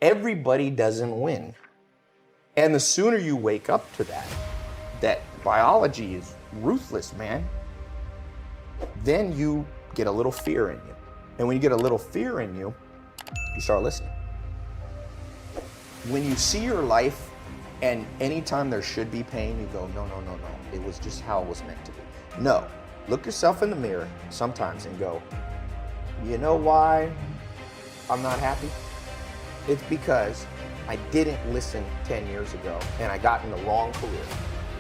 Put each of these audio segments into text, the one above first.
Everybody doesn't win. And the sooner you wake up to that biology is ruthless, man, then you get a little fear in you. And when you get a little fear in you, you start listening. When you see your life and anytime there should be pain, you go, no. It was just how it was meant to be. No, look yourself in the mirror sometimes and go, you know why I'm not happy? It's because I didn't listen 10 years ago and I got in the wrong career.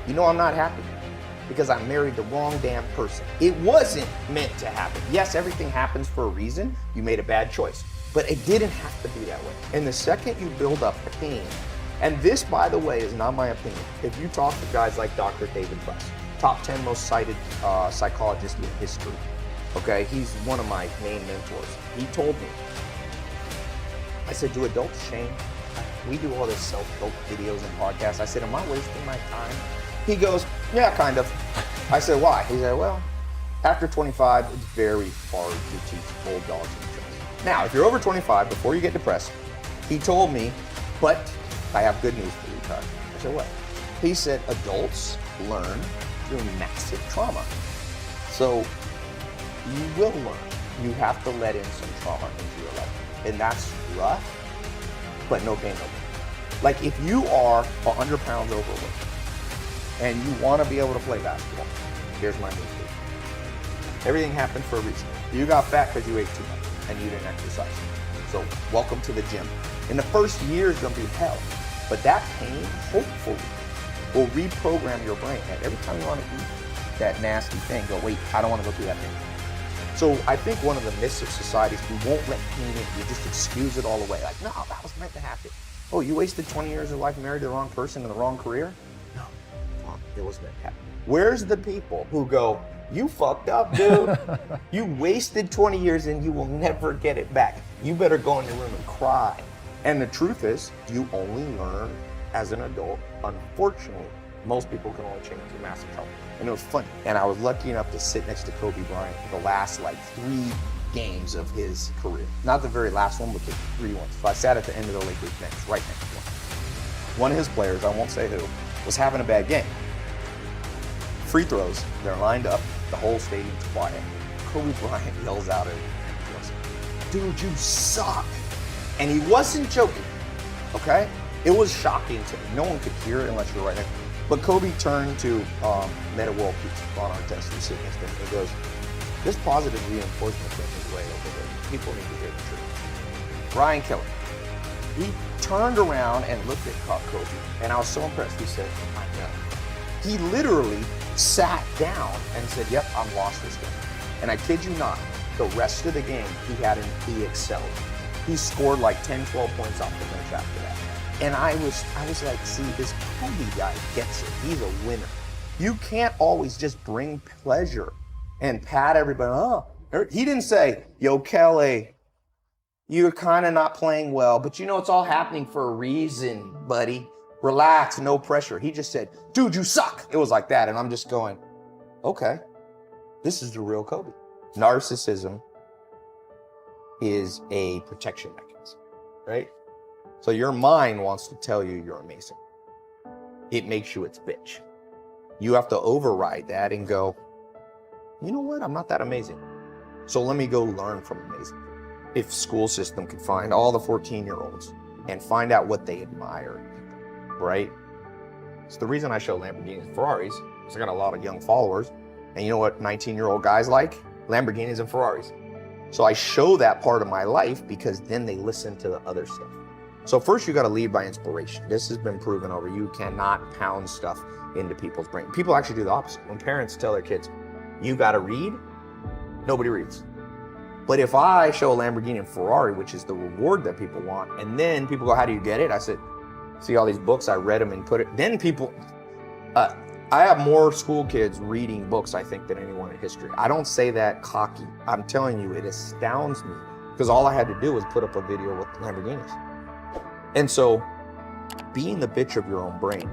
You know I'm not happy because I married the wrong damn person. It wasn't meant to happen. Yes, everything happens for a reason. You made a bad choice, but it didn't have to be that way. And the second you build up pain, and this, by the way, is not my opinion. If you talk to guys like Dr. David Buss, top 10 most cited psychologist in history, okay? He's one of my main mentors. He told me, I said, do adults shame? We do all this self-help videos and podcasts. I said, am I wasting my time? He goes, yeah, kind of. I said, why? He said, well, after 25, it's very hard to teach old dogs and tricks. Now, if you're over 25, before you get depressed, he told me, but I have good news for you, Todd. I said, what? He said, adults learn through massive trauma. So you will learn. You have to let in some trauma into your life. And that's rough, but no pain, no gain. Like if you are 100 pounds overweight and you want to be able to play basketball, here's my move. Everything happened for a reason. You got fat because you ate too much and you didn't exercise. So welcome to the gym. In the first year is going to be hell, but that pain, hopefully, will reprogram your brain. And every time you want to eat that nasty thing, go, wait, I don't want to go through that pain. So I think one of the myths of society is we won't let pain in. You just excuse it all away. Like, no, that was meant to happen. Oh, you wasted 20 years of life married to the wrong person in the wrong career? No, it was meant to happen. Where's the people who go, you fucked up, dude. You wasted 20 years and you will never get it back. You better go in your room and cry. And the truth is, you only learn as an adult. Unfortunately, most people can only change through massive trauma. And it was funny. And I was lucky enough to sit next to Kobe Bryant the last 3 games of his career. Not the very last one, but the 3 ones. So I sat at the end of the Lakers bench, right next to him. One of his players, I won't say who, was having a bad game. Free throws, they're lined up, the whole stadium's quiet. Kobe Bryant yells out at him, he goes, dude, you suck. And he wasn't joking, okay? It was shocking to me. No one could hear it unless you're right there. But Kobe turned to Meta World Peace on our desk and sitting next to him. He goes, this positive reinforcement thing is way over there. People need to hear the truth. Brian Keller, he turned around and looked at Kobe, and I was so impressed. He said, I know. He literally sat down and said, yep, I'm lost this game. And I kid you not, the rest of the game, he excelled. He scored 10, 12 points off the bench after that. And I was like, see, this Kobe guy gets it. He's a winner. You can't always just bring pleasure and pat everybody. Oh, he didn't say, yo, Kelly, you're kind of not playing well, but you know, it's all happening for a reason, buddy. Relax, no pressure. He just said, dude, you suck. It was like that. And I'm just going, okay, this is the real Kobe. Narcissism is a protection mechanism, right? So your mind wants to tell you you're amazing. It makes you its bitch. You have to override that and go, you know what? I'm not that amazing. So let me go learn from amazing. If school system could find all the 14-year-olds and find out what they admire, right? It's the reason I show Lamborghinis and Ferraris, because I got a lot of young followers. And you know what 19-year-old guys like? Lamborghinis and Ferraris. So I show that part of my life because then they listen to the other stuff. So first you got to lead by inspiration. This has been proven over. You cannot pound stuff into people's brain. People actually do the opposite. When parents tell their kids, you got to read, nobody reads. But if I show a Lamborghini and Ferrari, which is the reward that people want, and then people go, how do you get it? I said, see all these books, I read them and put it. Then people, I have more school kids reading books, I think, than anyone in history. I don't say that cocky. I'm telling you, it astounds me because all I had to do was put up a video with Lamborghinis. And so being the bitch of your own brain,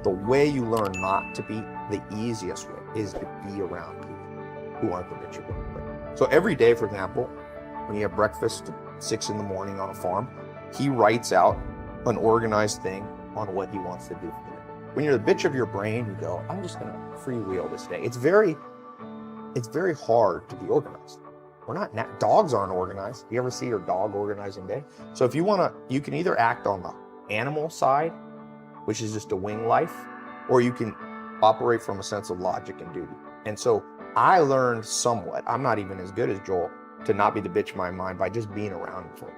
the way you learn not to be, the easiest way is to be around people who aren't the bitch of your own brain. So every day, for example, when you have breakfast at 6 in the morning on a farm, he writes out an organized thing on what he wants to do for it. When you're the bitch of your brain, you go, I'm just gonna freewheel this day. It's very hard to be organized. Dogs aren't organized. You ever see your dog organizing day? So if you wanna, you can either act on the animal side, which is just a wing life, or you can operate from a sense of logic and duty. And so I learned somewhat, I'm not even as good as Joel, to not be the bitch of my mind by just being around him.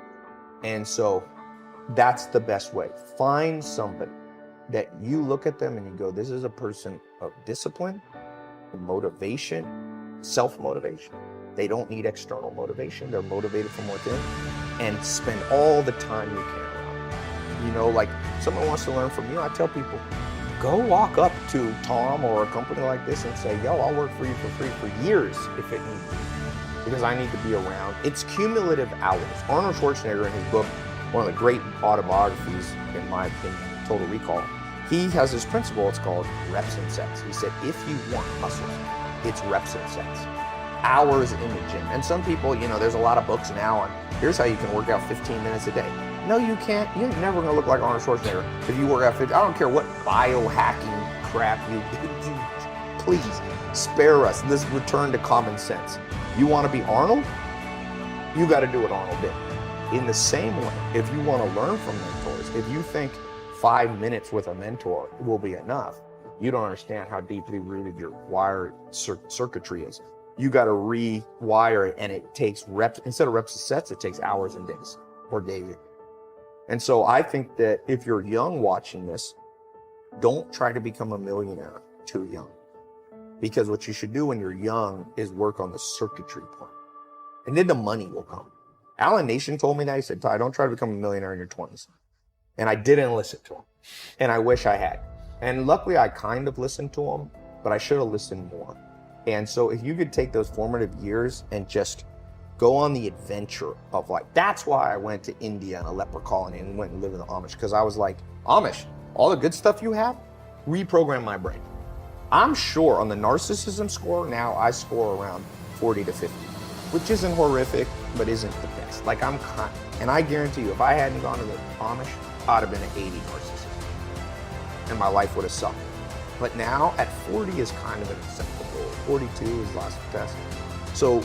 And so that's the best way. Find somebody that you look at them and you go, this is a person of discipline, motivation, self-motivation. They don't need external motivation. They're motivated from within, and spend all the time you can around them. You know, like someone wants to learn from you, I tell people, go walk up to Tom or a company like this and say, yo, I'll work for you for free for years if it needs be, because I need to be around. It's cumulative hours. Arnold Schwarzenegger, in his book, one of the great autobiographies, in my opinion, Total Recall, he has this principle, it's called reps and sets. He said, if you want muscle, it's reps and sets. Hours in the gym. And some people, you know, there's a lot of books now on, here's how you can work out 15 minutes a day. No, you can't. You're never gonna look like Arnold Schwarzenegger if you work out 15. I don't care what biohacking crap you please spare us. Let's return to common sense. You wanna be Arnold? You gotta do what Arnold did. In the same way, if you wanna learn from mentors, if you think 5 minutes with a mentor will be enough, you don't understand how deeply rooted your wired circuitry is. You got to rewire it, and it takes reps. Instead of reps and sets, it takes hours and days or days. And so I think that if you're young watching this, don't try to become a millionaire too young, because what you should do when you're young is work on the circuitry part, and then the money will come. Alan Nation told me that. He said, Ty, don't try to become a millionaire in your 20s. And I didn't listen to him, and I wish I had. And luckily I kind of listened to him, but I should have listened more. And so if you could take those formative years and just go on the adventure of like, that's why I went to India in a leper colony and went and lived in the Amish, because I was like, Amish, all the good stuff you have, reprogram my brain. I'm sure on the narcissism score now, I score around 40 to 50, which isn't horrific, but isn't the best. Like and I guarantee you, if I hadn't gone to the Amish, I'd have been an 80 narcissist and my life would have sucked. But now at 40 is kind of an acceptable. 42 is last test. So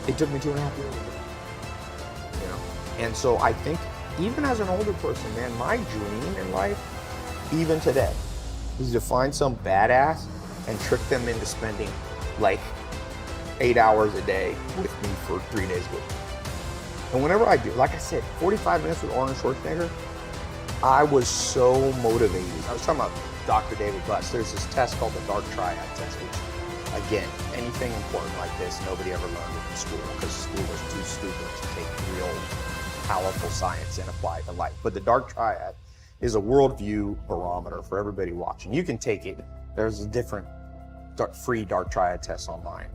it took me 2.5 years to do it, you know? And so I think even as an older person, man, my dream in life, even today, is to find some badass and trick them into spending like 8 hours a day with me for 3 days a week. And whenever I do, like I said, 45 minutes with Arnold Schwarzenegger, I was so motivated. I was talking about Dr. David Butts. There's this test called the Dark Triad test, which, again, anything important like this, nobody ever learned it in school because school was too stupid to take real powerful science and apply it to life. But the Dark Triad is a worldview barometer for everybody watching. You can take it. There's a different free Dark Triad tests online.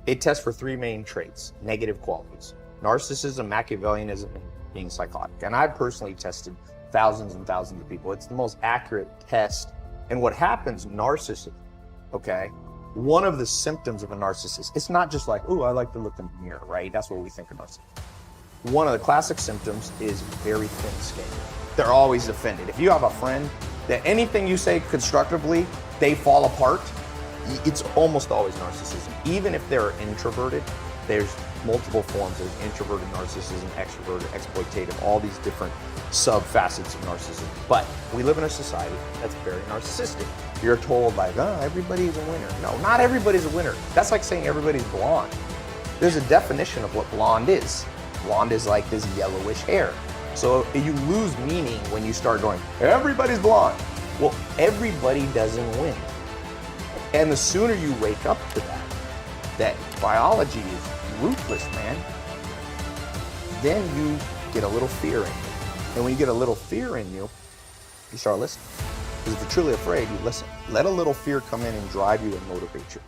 It tests for 3 main traits, negative qualities: narcissism, Machiavellianism, and being psychotic. And I've personally tested thousands and thousands of people. It's the most accurate test. And what happens, narcissism, okay? One of the symptoms of a narcissist, it's not just like, ooh, I like to look in the mirror, right? That's what we think of narcissism. One of the classic symptoms is very thin skin. They're always offended. If you have a friend that anything you say constructively, they fall apart, it's almost always narcissism. Even if they're introverted, there's multiple forms. There's introverted narcissism, extroverted, exploitative, all these different sub-facets of narcissism. But we live in a society that's very narcissistic. You're told like, oh, everybody's a winner. No, not everybody's a winner. That's like saying everybody's blonde. There's a definition of what blonde is. Blonde is like this yellowish hair. So you lose meaning when you start going, everybody's blonde. Well, everybody doesn't win. And the sooner you wake up to that biology is ruthless, man, then you get a little fear in you. And when you get a little fear in you, you start listening. Because if you're truly afraid, you listen. Let a little fear come in and drive you and motivate you.